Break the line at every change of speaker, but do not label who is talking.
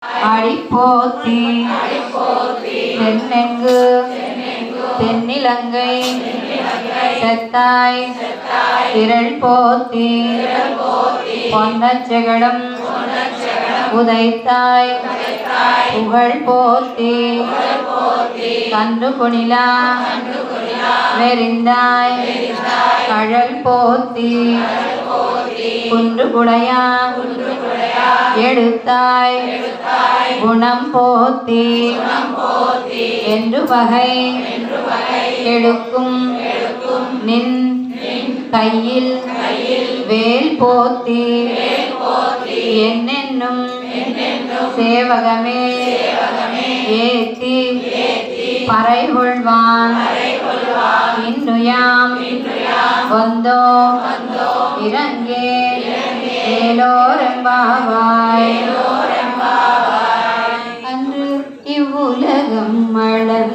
அடிப்போத்தி தென்னெங்கு தென்னிலங்கை செத்தாய் திரள் போத்தி பொன்னச்செகடம் உதைத்தாய் புகழ் போத்தி கன்று குணிலா வெறிந்தாய் கழல் போத்தி குன்று குடையா எடுத்தாய் குணம் போத்தி என்று வகை எடுக்கும் நின் கையில் வேல் போத்தி என்னென்னும் சேவகமே ஏத்தி பறை கொள்வான் இன்னுயாம் வந்தோ இறங்கே ஏலோரெம்பாவாய். அன்று இவ்வுலகம் மலர்